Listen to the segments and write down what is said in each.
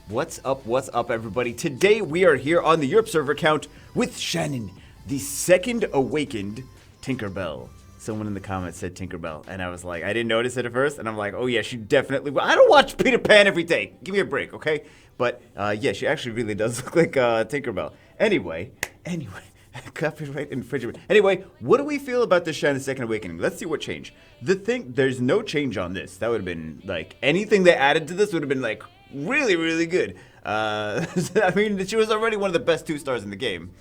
What's up, everybody? Today we are here on the Europe server account with Shannon, the second awakened Tinkerbell. Someone in the comments said Tinkerbell, and I was like, I didn't notice it at first, and I'm like, oh yeah, she definitely. I don't watch Peter Pan every day. Give me a break, okay? But yeah, she actually really does look like Tinkerbell. Anyway, copyright infringement. Anyway, what do we feel about this Shannon second awakening? Let's see what changed. There's no change on this. That would have been like anything they added to this would have been like really, really good. I mean, she was already one of the best 2-stars in the game.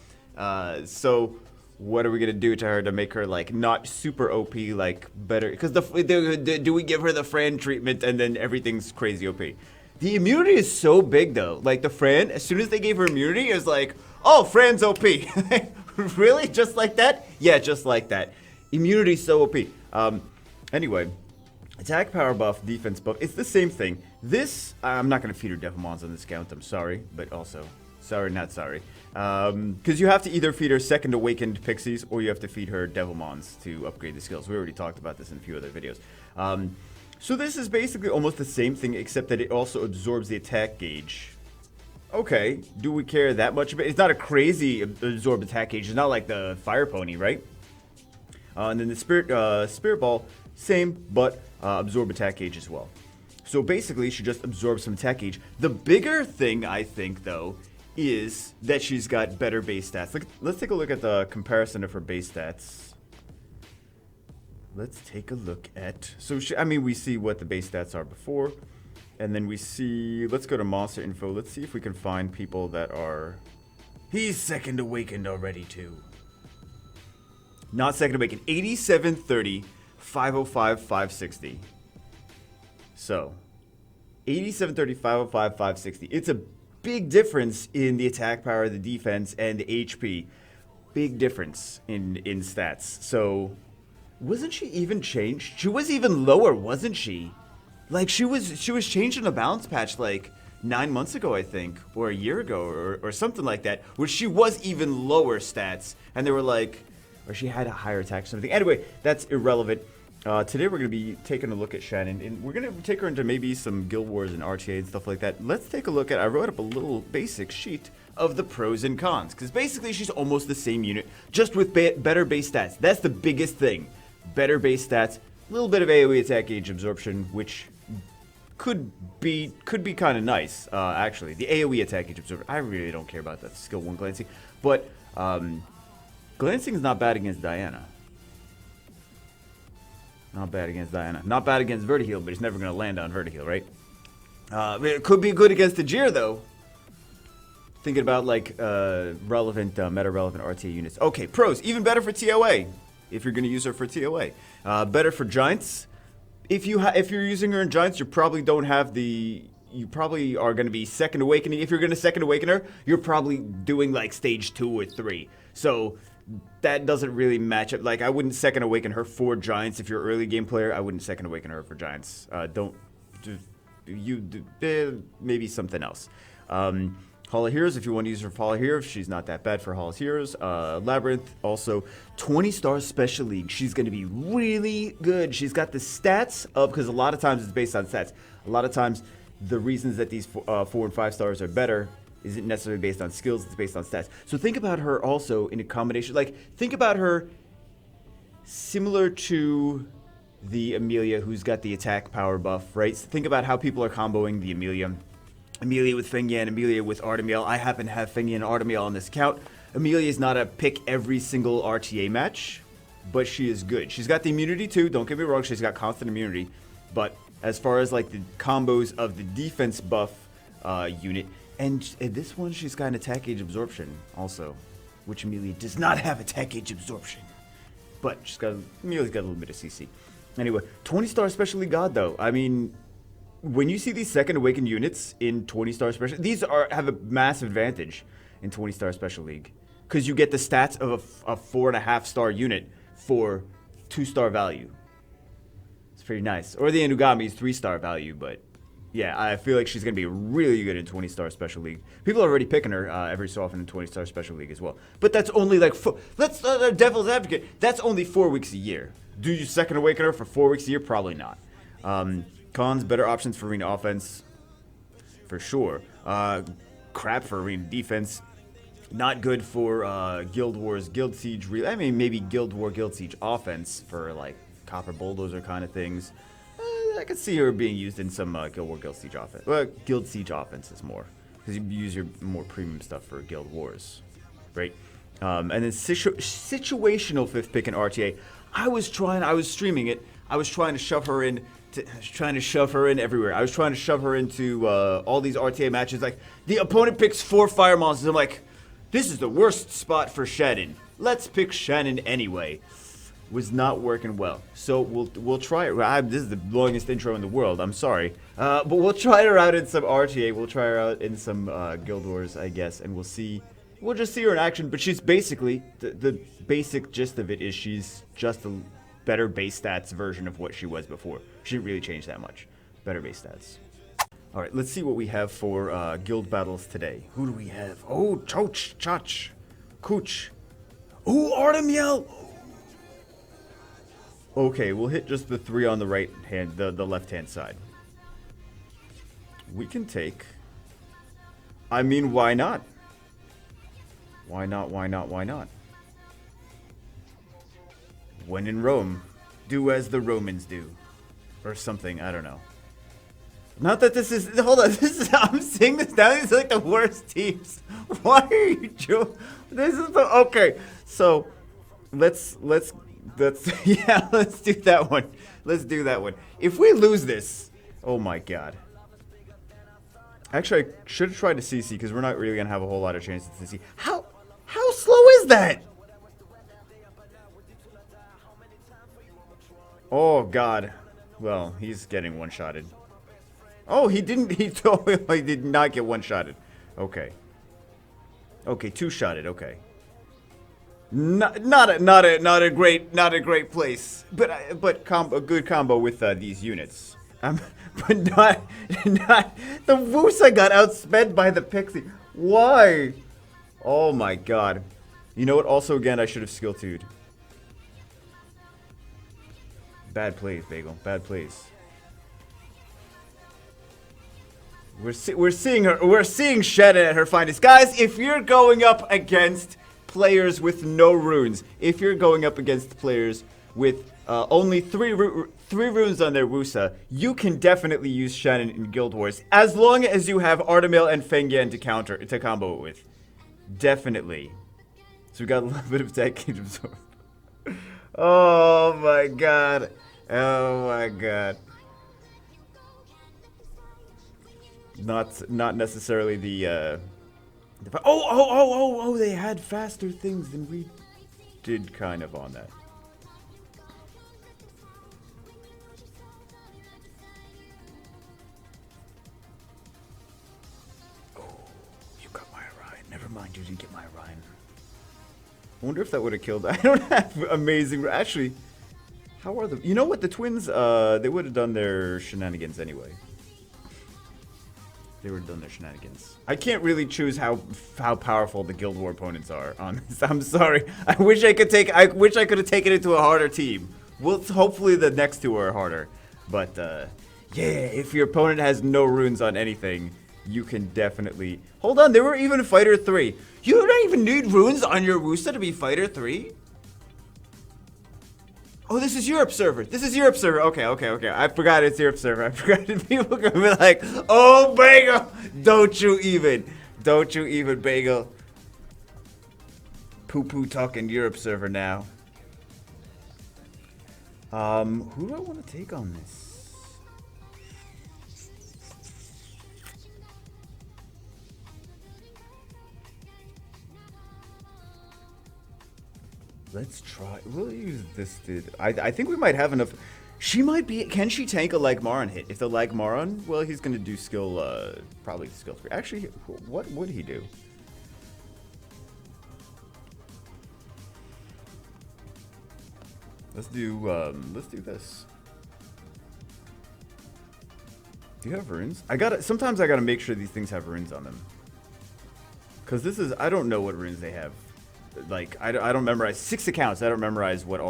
So what are we gonna do to her to make her like not super OP, like better? Because do we give her the Fran treatment and then everything's crazy OP? The immunity is so big though. Like the Fran, as soon as they gave her immunity, it was like, oh, Fran's OP. Really? Just like that? Yeah, just like that. Immunity's so OP. Anyway, attack power buff, defense buff. It's the same thing. This, I'm not going to feed her Devilmons on this count. I'm sorry, but also, sorry, not sorry. Because you have to either feed her second awakened pixies or you have to feed her Devilmons to upgrade the skills. We already talked about this in a few other videos. So this is basically almost the same thing, except that it also absorbs the attack gauge. Okay, do we care that much about it? It's not a crazy absorbed attack gauge. It's not like the Fire Pony, right? And then the Spirit Ball, same, but absorb attack gauge as well. So basically, she just absorbs some attack gauge. The bigger thing, I think, though, is that she's got better base stats. Let's take a look at the comparison of her base stats. Let's take a look at... So, we see what the base stats are before. And then we see... Let's go to monster info. Let's see if we can find people that are... He's second awakened already, too. Not second awakened. 8730, 505, 560. So, 8730, 505, 560. It's a big difference in the attack power, the defense, and the HP. Big difference in stats. So, wasn't she even changed? She was even lower, wasn't she? Like, she was changed in a balance patch, like, 9 months ago, I think, or a year ago, or something like that, where she was even lower stats, and they were like, or she had a higher attack or something. Anyway, that's irrelevant. Today we're going to be taking a look at Shannon, and we're going to take her into maybe some Guild Wars and RTA and stuff like that. Let's take a look at, I wrote up a little basic sheet of the pros and cons, because basically she's almost the same unit, just with better base stats. That's the biggest thing. Better base stats, a little bit of AoE attack gauge absorption, which could be kind of nice, actually. The AoE attack gauge absorption, I really don't care about that skill 1 glancing, but glancing is not bad against Diana. Not bad against Diana. Not bad against Vertiheal, but it's never going to land on Vertiheal, right? It could be good against Tajir, though. Thinking about, like, relevant, meta-relevant RTA units. Okay, pros. Even better for TOA, if you're going to use her for TOA. Better for Giants. If you're using her in Giants, you probably don't have the... You probably are going to be second awakening. If you're going to second awaken her, you're probably doing, like, stage 2 or 3. So... that doesn't really match up. Like, I wouldn't second awaken her for Giants. If you're an early game player, I wouldn't second awaken her for Giants. Maybe something else. Hall of Heroes, if you want to use her for Hall of Heroes, she's not that bad for Hall of Heroes. Labyrinth, also 20-star Special League. She's going to be really good. She's got the stats of, because a lot of times it's based on stats. A lot of times the reasons that these 4 and 5 stars are better isn't necessarily based on skills, it's based on stats. So think about her also in a combination, like, think about her similar to the Amelia who's got the attack power buff, right? So think about how people are comboing the Amelia. Amelia with Fengyun and Amelia with Artemiel. I happen to have Fengyun and Artemiel on this account. Amelia is not a pick every single RTA match, but she is good. She's got the immunity too, don't get me wrong, she's got constant immunity. But as far as like the combos of the defense buff unit, and this one, she's got an attack gauge absorption also, which Amelia does not have attack gauge absorption. But Amelia's got a little bit of CC. Anyway, 20-star Special League God, though. I mean, when you see these second awakened units in 20-star Special, these have a massive advantage in 20-star Special League. Because you get the stats of a 4.5-star unit for 2-star value. It's pretty nice. Or the Inugami's 3-star value, but... yeah, I feel like she's going to be really good in 20-star Special League. People are already picking her every so often in 20-star Special League as well. But that's only like... let's devil's advocate. That's only 4 weeks a year. Do you second awaken her for 4 weeks a year? Probably not. Cons, better options for arena offense. For sure. Crap for arena defense. Not good for Guild Wars, Guild Siege. I mean, maybe Guild War, Guild Siege offense for like Copper Bulldozer kind of things. I could see her being used in some Guild War, Guild Siege offense. Well, Guild Siege offense is more because you use your more premium stuff for Guild Wars, right? And then situational 5th pick in RTA. I was streaming it. I was trying to shove her in. Everywhere. I was trying to shove her into all these RTA matches. Like, the opponent picks 4 fire monsters. I'm like, this is the worst spot for Shannon. Let's pick Shannon anyway. Was not working well. So we'll try it. This is the longest intro in the world. I'm sorry. But we'll try her out in some RTA. We'll try her out in some Guild Wars, I guess. And we'll see. We'll just see her in action. But she's basically, the basic gist of it is she's just a better base stats version of what she was before. She didn't really change that much. Better base stats. All right, let's see what we have for guild battles today. Who do we have? Oh, Choch, Chach, Cooch. Oh, Artemiel. Okay, we'll hit just the 3 on the right hand, the left hand side. We can take. I mean, why not? Why not? Why not? Why not? When in Rome, do as the Romans do. Or something, I don't know. Not that this is, hold on, I'm seeing this down, these are like the worst teams. Why are you joking? This is the, okay, so, let's, yeah, let's do that one. Let's do that one. If we lose this, oh my god. Actually, I should have tried to CC, because we're not really going to have a whole lot of chances to CC. How slow is that? Oh god. Well, he's getting one-shotted. Oh, he didn't, he totally did not get one-shotted. Okay. Okay, two-shotted, okay. Not a great place. But a good combo with these units. But not the Wusa got outsped by the Pixie. Why? Oh my god. You know what? Also, again, I should have skill 2'd. Bad plays, Bagel. Bad plays. We're seeing Shannon at her finest. Guys, if you're going up against players with no runes, if you're going up against players with only three runes on their Wusa, you can definitely use Shannon in Guild Wars, as long as you have Artemiel and Fengyan to combo it with. Definitely. So we got a little bit of that Kingdom Absorb. Oh my god. Oh my god. Not necessarily the oh, they had faster things than we did kind of on that. Oh, you got my Orion. Never mind, you didn't get my Orion. I wonder if that would have killed. I don't have amazing. Actually, how are the? You know what? The twins. They would have done their shenanigans anyway. They would have done their shenanigans. I can't really choose how powerful the Guild War opponents are on this. I'm sorry. I wish I could have taken it to a harder team. Well, hopefully the next two are harder. But yeah, if your opponent has no runes on anything, you can definitely. Hold on, they were even Fighter 3. You don't even need runes on your Wusa to be Fighter 3? Oh, this is Europe server. This is Europe server. Okay. I forgot it's Europe server. I forgot people gonna be like, oh, Bagel. Don't you even, Bagel. Poo-poo talking Europe server now. Who do I want to take on this? Let's try. We'll use this dude. I think we might have enough. She might be. Can she tank a Lagmaron hit? If the Lagmaron, well, he's gonna do skill. Probably skill 3. Actually, what would he do? Let's do this. Do you have runes? Sometimes I gotta make sure these things have runes on them. Cause this is. I don't know what runes they have. Like I don't memorize 6 accounts. I don't memorize what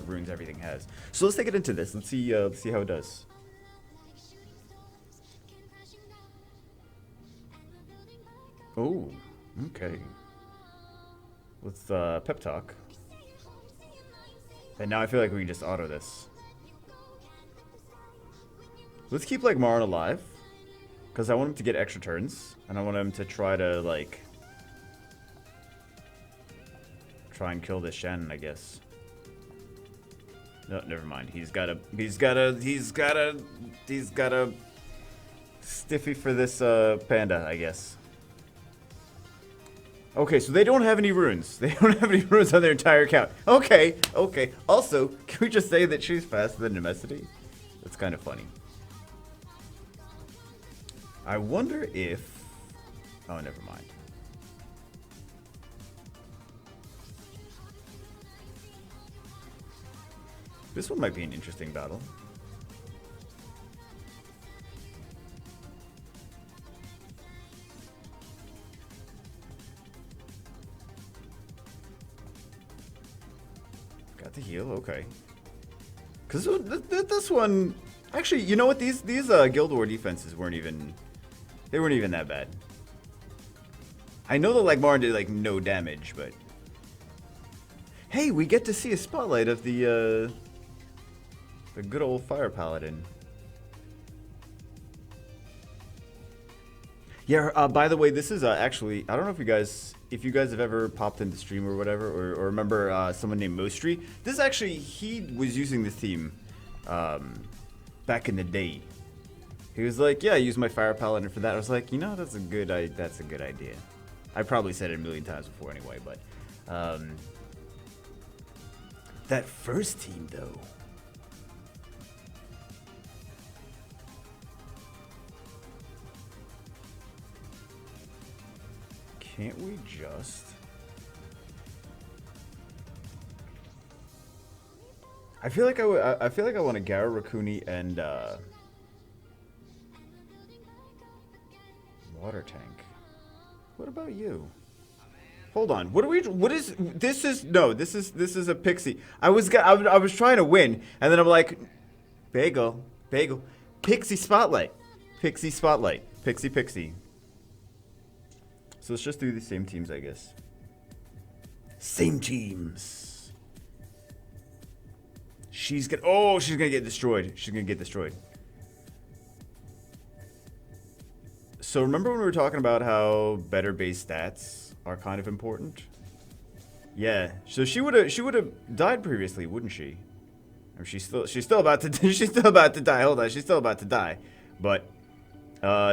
runes everything has. So let's take it into this. Let's see how it does. Oh, okay. Let's pep talk. And now I feel like we can just auto this. Let's keep like Marin alive, because I want him to get extra turns, and I want him to try to like try and kill this Shannon, I guess. No, never mind. He's got a stiffy for this panda, I guess. Okay, so they don't have any runes. They don't have any runes on their entire account. Okay, okay. Also, can we just say that she's faster than Nemesity? That's kind of funny. I wonder if... Oh, never mind. This one might be an interesting battle. Got the heal, okay. Because this one... Actually, you know what? These Guild War defenses weren't even... They weren't even that bad. I know that like Marin did like no damage, but... Hey, we get to see a spotlight of the good old Fire Paladin. Yeah, by the way, this is actually... I don't know if you guys have ever popped into stream or whatever, or remember someone named Mostri. This is actually... He was using this theme back in the day. He was like, yeah, I use my Fire Paladin for that. I was like, you know, that's a good idea. I probably said it a million times before anyway, but... that first team, though... Can't we just... I feel like I want to Gara Rakuni and water tank. What about you? Hold on. What is this is a pixie. I was trying to win, and then I'm like, bagel, pixie spotlight. Pixie. So let's just do the same teams, I guess. Same teams. She's gonna get destroyed. So remember when we were talking about how better base stats are kind of important? Yeah. So she would have died previously, wouldn't she? Or she's still about to die. Hold on, she's still about to die. But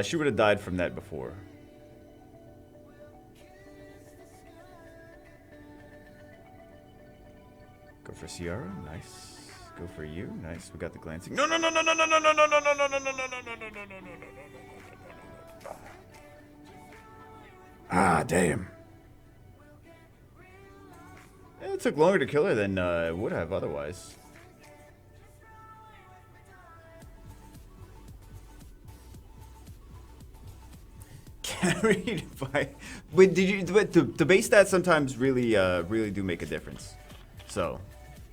she would have died from that before. Go for Ciara, nice. Go for you, nice. We got the glancing. No. Ah, damn. It took longer to kill her than it would have otherwise. Carried by... But the base stats sometimes really do make a difference. So...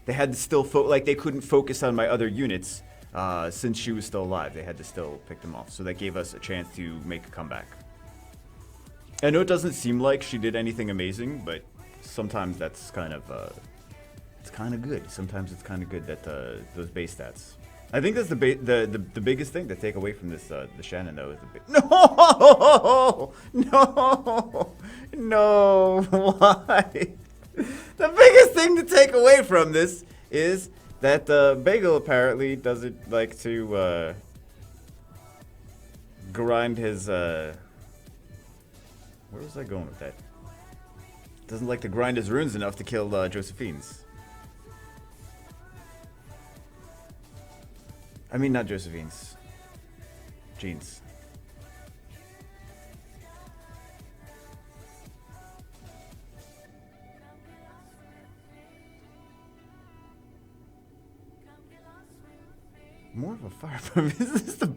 They had to still they couldn't focus on my other units since she was still alive. They had to still pick them off, so that gave us a chance to make a comeback. I know it doesn't seem like she did anything amazing, but sometimes that's kind of it's kind of good. Sometimes it's kind of good that those base stats. I think that's the biggest thing to take away from this the Shannon though is no why. The biggest thing to take away from this is that Bagel apparently doesn't like to grind his... Where was I going with that? Doesn't like to grind his runes enough to kill Josephine's. I mean, not Josephine's. Jeans. More of a fire. Is this the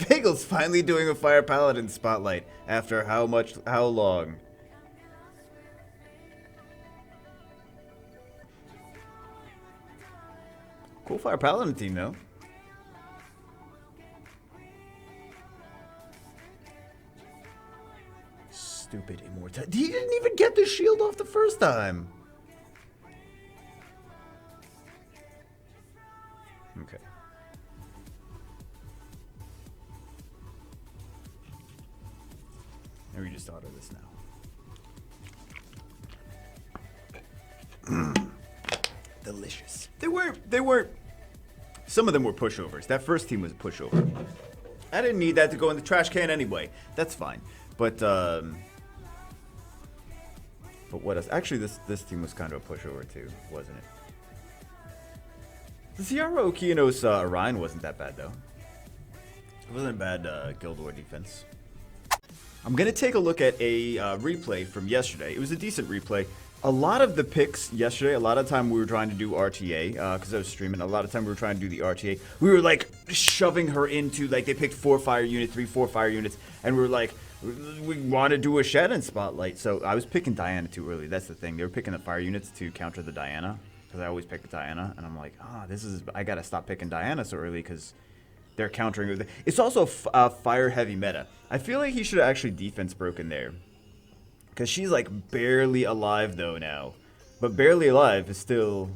Bagel's finally doing a Fire Paladin spotlight after how long? Cool Fire Paladin team though. Stupid immortality. He didn't even get the shield off the first time. Okay. And we just auto this now. Delicious. They were. Some of them were pushovers. That first team was a pushover. I didn't need that to go in the trash can anyway. That's fine. But what else? Actually, this team was kind of a pushover too, wasn't it? The Sierra Okeanos Orion wasn't that bad though. It wasn't a bad Guild War defense. I'm gonna take a look at a replay from yesterday. It was a decent replay. A lot of the picks yesterday, a lot of time we were trying to do RTA, because I was streaming, a lot of time we were trying to do the RTA. We were like shoving her into, like they picked 4 fire units, 4 fire units, and we were like, we want to do a Shannon spotlight. So I was picking Diana too early, that's the thing. They were picking the fire units to counter the Diana, because I always pick the Diana, and I'm like, I gotta stop picking Diana so early, because they're countering with it. It's also a fire heavy meta. I feel like he should have actually defense broken there. Because she's like barely alive though now. But barely alive is still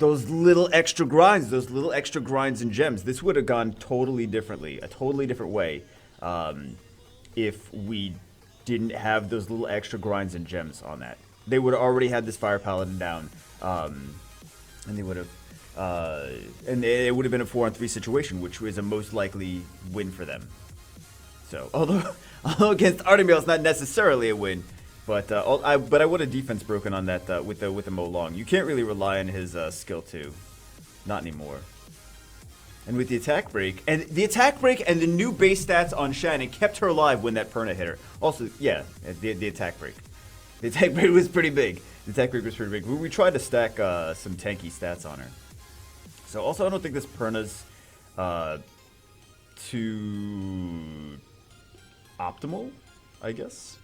those little extra grinds, and gems. This would have gone totally differently, a totally different way, if we didn't have those little extra grinds and gems on that. They would have already had this fire paladin down, and they would have, and it would have been a 4-on-3 situation, which was a most likely win for them. So, although against Artemiel it's not necessarily a win, but I would have defense broken on that with the Molong. You can't really rely on his skill 2, not anymore. And with the attack break and the new base stats on Shannon kept her alive when that Perna hit her. Also, yeah, the attack break. The attack break was pretty big. We tried to stack some tanky stats on her. So also, I don't think this Perna's too optimal, I guess.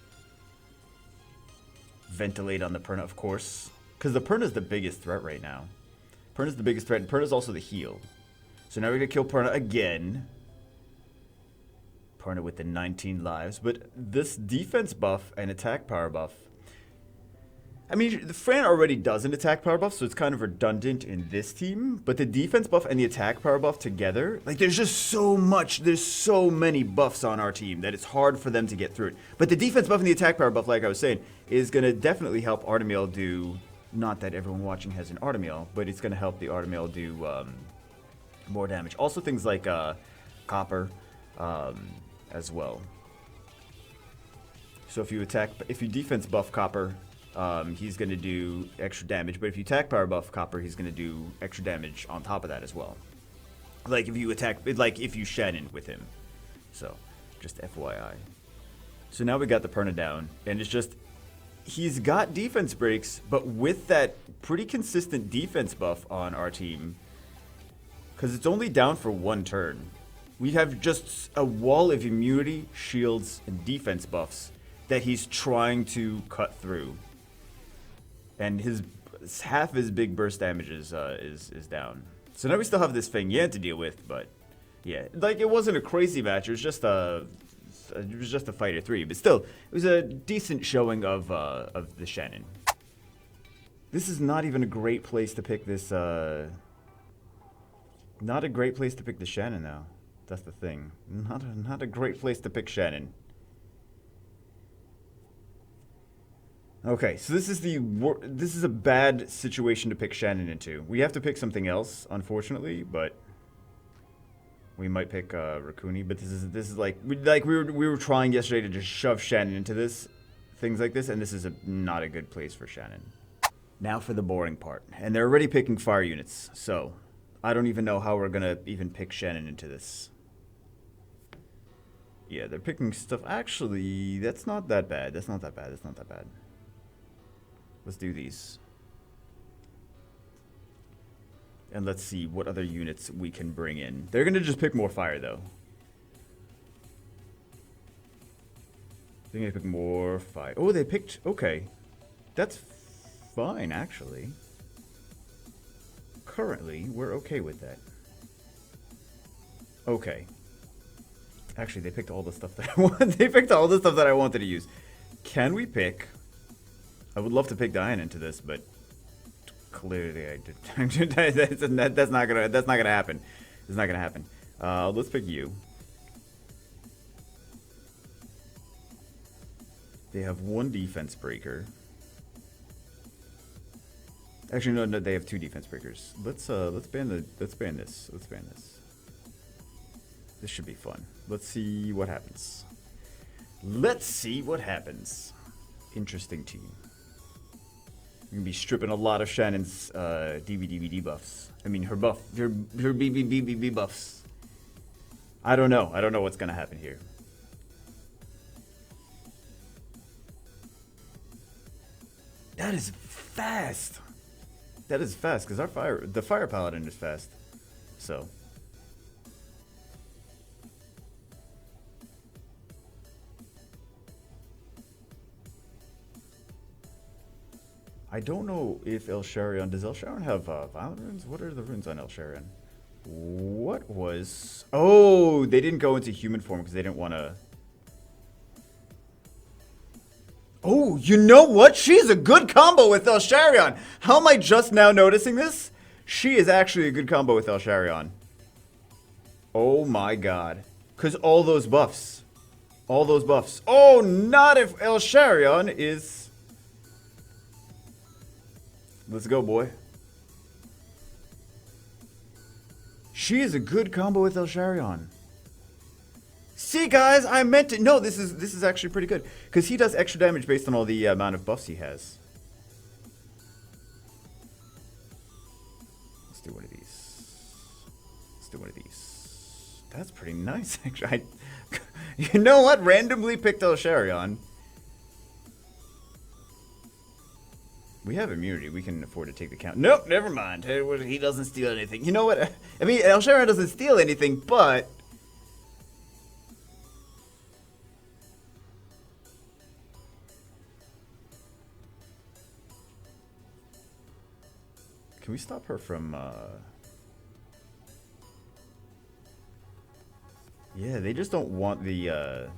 Ventilate on the Perna, of course, because the Perna's the biggest threat right now. Perna's the biggest threat, and Perna's also the heal. So now we're gonna kill Perna again. Perna with the 19 lives, but this defense buff and attack power buff. I mean, the Fran already does an attack power buff, so it's kind of redundant in this team. But the defense buff and the attack power buff together, like there's just so much, there's so many buffs on our team that it's hard for them to get through it. But the defense buff and the attack power buff, like I was saying, is going to definitely help Artemiel do, not that everyone watching has an Artemiel, but it's going to help the Artemiel do more damage. Also things like copper as well. So if you defense buff copper, he's going to do extra damage, but if you attack power buff Copper, he's going to do extra damage on top of that as well. Like if you Shannon with him. So, just FYI. So now we got the Perna down, and it's just, he's got defense breaks, but with that pretty consistent defense buff on our team, because it's only down for 1 turn. We have just a wall of immunity, shields, and defense buffs that he's trying to cut through. And half his big burst damage is down. So now we still have this Feng Yan to deal with, but yeah, like it wasn't a crazy match. It was just a fighter 3, but still, it was a decent showing of the Shannon. This is not even a great place to pick this. Not a great place to pick the Shannon though. That's the thing. Not a great place to pick Shannon. Okay, so this is a bad situation to pick Shannon into. We have to pick something else, unfortunately, but we might pick Rakuni. But this is like we were trying yesterday to just shove Shannon into things like this, and this is not a good place for Shannon. Now for the boring part, and they're already picking fire units, so I don't even know how we're gonna even pick Shannon into this. Yeah, they're picking stuff. Actually, that's not that bad. That's not that bad. Let's do these. And let's see what other units we can bring in. They're going to just pick more fire, though. They're going to pick more fire. Oh, they picked... Okay. That's fine, actually. Currently, we're okay with that. Okay. Actually, they picked all the stuff that I want. They picked all the stuff that I wanted to use. Can we pick? I would love to pick Diana into this, but clearly I did. That's not gonna happen. It's not gonna happen. Let's pick you. They have one defense breaker. Actually, no, they have two defense breakers. Let's ban this. Let's ban this. This should be fun. Let's see what happens. Let's see what happens. Interesting team. We're gonna be stripping a lot of Shannon's DVD buffs. I mean, her BBBB buffs. I don't know. I don't know what's gonna happen here. That is fast. That is fast because the fire paladin is fast. So. I don't know if El Sharion... Does El Sharion have violent runes? What are the runes on El Sharion? What was... Oh, they didn't go into human form because they didn't want to... Oh, you know what? She's a good combo with El Sharion. How am I just now noticing this? She is actually a good combo with El Sharion. Oh my god. Because all those buffs. All those buffs. Oh, not if El Sharion is... Let's go, boy. She is a good combo with El Sharion. See, guys, I meant to... No, this is actually pretty good. Because he does extra damage based on all the amount of buffs he has. Let's do one of these. Let's do one of these. That's pretty nice, actually. You know what? Randomly picked El Sharion. We have immunity. We can afford to take the count. Nope, never mind. He doesn't steal anything. You know what? I mean, El Sharion doesn't steal anything, but... Can we stop her from, Yeah, they just don't want the,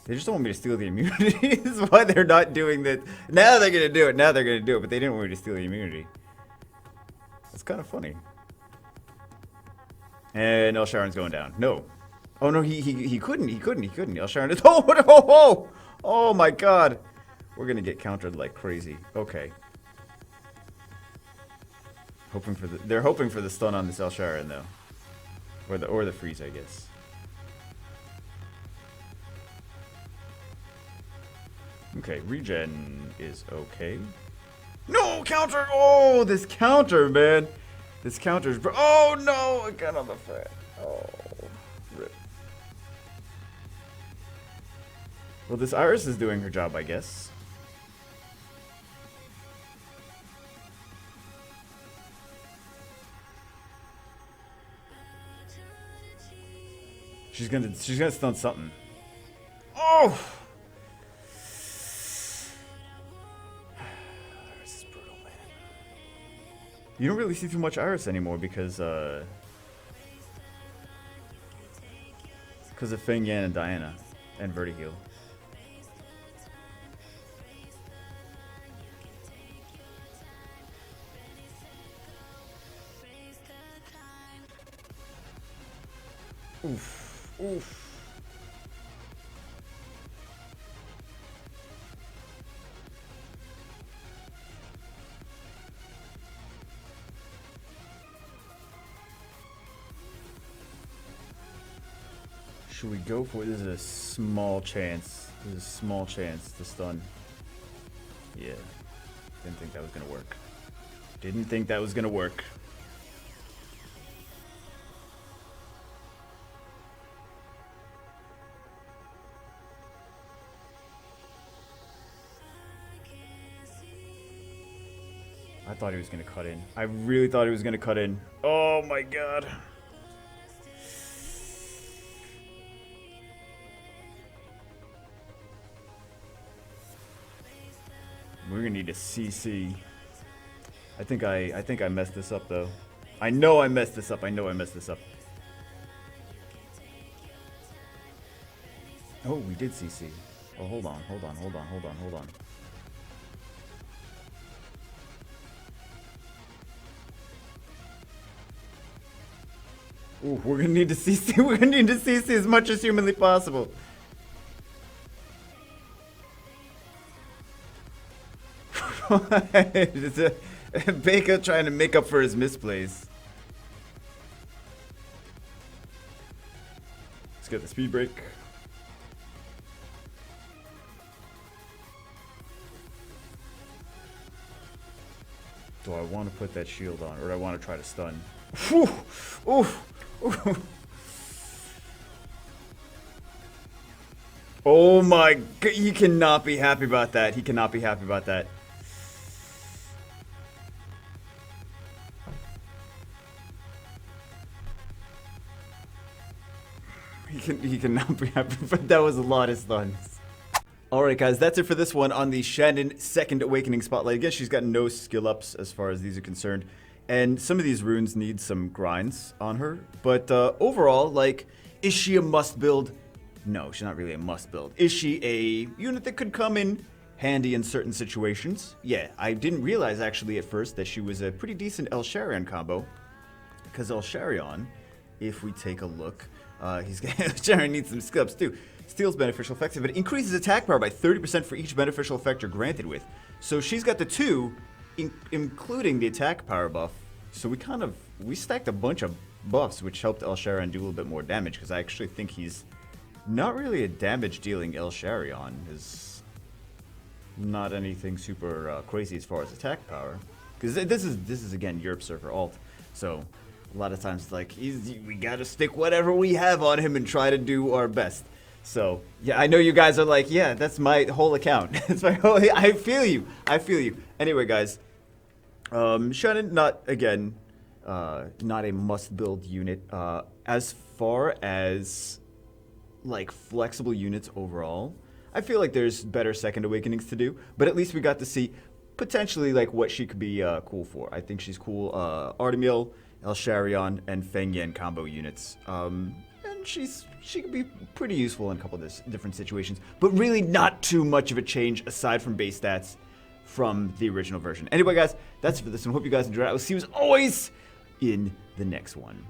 They just don't want me to steal the immunity. This is why they're not doing that. Now they're going to do it. Now they're going to do it, but they didn't want me to steal the immunity. That's kind of funny. And El Sharon's going down. No. Oh, no, he couldn't. He couldn't. El Sharon is... Oh, my God. We're going to get countered like crazy. Okay. They're hoping for the stun on this El Sharon, though. Or the freeze, I guess. Okay, regen is okay. No, counter! Oh, this counter, man. This counter's... Oh, no! I got on the fan. Oh, rip. Well, this Iris is doing her job, I guess. She's gonna stun something. Oh! Iris is brutal, man. You don't really see too much Iris anymore because of Feng Yan and Diana and Vertiheal. Oof. Oof. Should we go for it? This is a small chance. This is a small chance to stun. Yeah. Didn't think that was gonna work. Didn't think that was gonna work. I thought he was going to cut in. I really thought he was going to cut in. Oh my god. We're going to need a CC. I think I messed this up though. I know I messed this up. Oh, we did CC. Oh, hold on. Ooh, we're gonna need to CC. We're gonna need to CC as much as humanly possible. It's a Baker trying to make up for his misplays. Let's get the speed break. Do I want to put that shield on, or do I want to try to stun? Whew. Oof. Oof. Oh my god, he cannot be happy about that. He cannot be happy about that. He cannot be happy, but that was a lot of stuns. Alright guys, that's it for this one on the Shannon Second Awakening Spotlight. I guess she's got no skill ups as far as these are concerned. And some of these runes need some grinds on her. But overall, like, is she a must build? No, she's not really a must build. Is she a unit that could come in handy in certain situations? Yeah, I didn't realize actually at first that she was a pretty decent Elsharion combo. Because Elsharion, if we take a look, Elsharion needs some skill ups too. Steals beneficial effects, but it increases attack power by 30% for each beneficial effect you're granted with. So she's got the 2, including the attack power buff. So we stacked a bunch of buffs, which helped Elsharion do a little bit more damage, because I actually think he's not really a damage-dealing Elsharion. Is not anything super crazy as far as attack power. Because this is again Europe server alt, so a lot of times it's like we gotta stick whatever we have on him and try to do our best. So, yeah, I know you guys are like, yeah, that's my whole account. It's my whole, I feel you. Anyway, guys, Shannon, not a must-build unit. As far as, like, flexible units overall, I feel like there's better Second Awakenings to do, but at least we got to see potentially, like, what she could be cool for. I think she's cool. Artemil, Elsharion, and Feng Yan combo units. And she could be pretty useful in a couple of different situations, but really not too much of a change aside from base stats from the original version. Anyway, guys, that's it for this one. Hope you guys enjoyed it. I will see you as always in the next one.